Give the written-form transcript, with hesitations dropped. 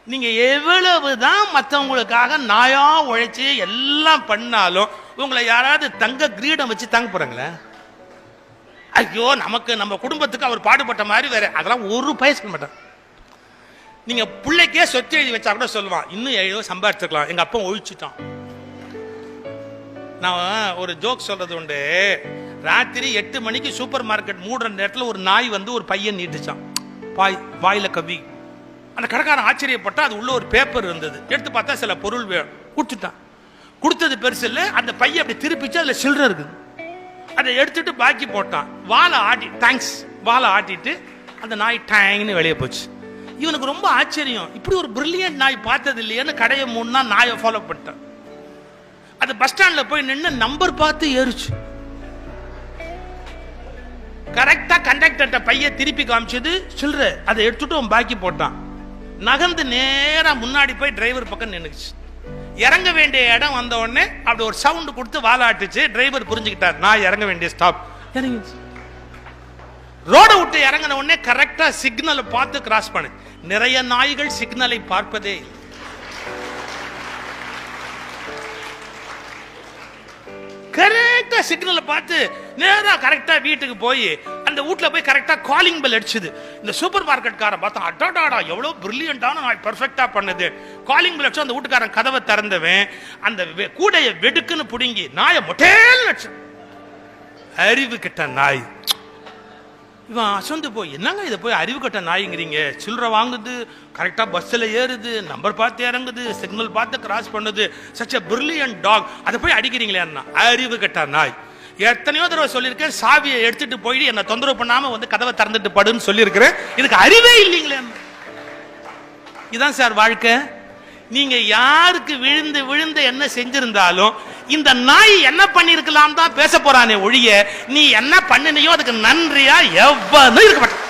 நீங்க எவ்வளவுதான் மற்றவங்களுக்காக நாயா உழைச்சி எல்லாம் பண்ணாலும் உங்களை யாராவது தங்க கிரீடம் வச்சு தங்க போறாங்களே? ஐயோ நமக்கு நம்ம குடும்பத்துக்கு அவர் பாடுபட்ட மாதிரி வேற அதெல்லாம் ஒரு பய சொல்ல மாட்டார். நீங்க பிள்ளைக்கே சொத்து எழுதி வச்சா கூட சொல்லுவான், இன்னும் 7 சம்பாதிச்சுக்கலாம், எங்க அப்பா ஒழிச்சுட்டான். நான் ஒரு ஜோக் சொல்றது உண்டு. ராத்திரி 8 மணிக்கு சூப்பர் மார்க்கெட் மூடுற நேரத்தில் ஒரு நாய் வந்து ஒரு பையன் நீட்டுச்சான், வாயில கவி. அந்த கடைக்காரன் ஆச்சரியப்பட்டா, அது உள்ள ஒரு பேப்பர் இருந்தது. எடுத்து பார்த்தா சில பொருள் கொடுத்துட்டான். கொடுத்தது பெருசு இல்லை, அந்த பையன் அப்படி திருப்பிச்சு அதுல சில்லறை இருக்குது. அதை எடுத்துட்டு பாக்கி போட்டான். வாழை ஆட்டி தேங்க்ஸ் வாழை ஆட்டிட்டு அந்த நாய் டேங்னு வெளியே போச்சு. இவனுக்கு ரொம்ப ஆச்சரியம், இப்படி ஒரு பிரில்லியன்ட் நாய் பார்த்தது இல்லையேன்னு கடையை மூணுனா நாயை ஃபாலோ பண்ணிட்டான். அது பஸ் ஸ்டாண்ட்ல போய் நின்று நம்பர் பார்த்து ஏறிச்சு. கரெக்டா கண்டக்டர்ட்ட பைய திருப்பி காமிச்சது சில்லறை. அதை எடுத்துட்டு அவன் பாக்கி போட்டான். நகர்ந்து நேரா முன்னாடி போய் டிரைவர் பக்கம் நின்னுச்சு. இறங்க வேண்டிய இடம் வந்த உடனே அப்படி ஒரு சவுண்ட் கொடுத்து வாலாட்டுச்சு. டிரைவர் புரிஞ்சுக்கிட்டார், நான் இறங்க வேண்டிய ஸ்டாப். இறங்கிச்சு. ரோட விட்டு இறங்கின உடனே கரெக்டா சிக்னலை பார்த்து கிராஸ் பண்ணு. நிறைய நாய்கள் சிக்னலை பார்ப்பதே இல்லை. கரெக்டா சிக்னலை பார்த்து நேரா கரெக்டா வீட்டுக்கு போய் அந்த வீட்டுல போய் கரெக்டா காலிங் பெல் அடிச்சுது. இந்த சூப்பர் மார்க்கெட் காரன் பார்த்தா, அடாடாடா எவ்வளவு பிரில்லியண்டான நாய், பெர்ஃபெக்டா பண்ணது. காலிங் பெல் அடிச்சு அந்த வீட்டுக்காரன் கதவை திறந்தவன் அந்த கூடைய வெடுக்குன்னு புடுங்கி நாயை மொட்டேல் அடிச்சான். அறிவு கெட்ட நாய். இவன் அசந்து போய், என்னங்க இதை போய் அறிவு கட்ட நாய்ங்கிறீங்க? சில்லறை வாங்குது, கரெக்டா பஸ்ல ஏறுது, நம்பர் பார்த்து இறங்குது, சிக்னல் பார்த்து கிராஸ் பண்ணுது, சச் எ பிரில்லியன்ட் டாக், அதை போய் அடிக்கிறீங்களே? அறிவு கட்ட நாய். எத்தனையோ தடவை சொல்லியிருக்கேன், சாவியை எடுத்துட்டு போய் என்ன தொந்தரவு பண்ணாம வந்து கதவை திறந்துட்டு படுன்னு சொல்லியிருக்கிறேன். இதுக்கு அறிவே இல்லைங்களே. இதான் சார் வாழ்க்கை. நீங்க யாருக்கு விழுந்து விழுந்து என்ன செஞ்சிருந்தாலும் இந்த நாய் என்ன பண்ணிருக்கலாம் தான் பேச போறானே ஒழிய, நீ என்ன பண்ணினியோ அதுக்கு நன்றியா எவ்வளவு இருக்க மாட்டேன்.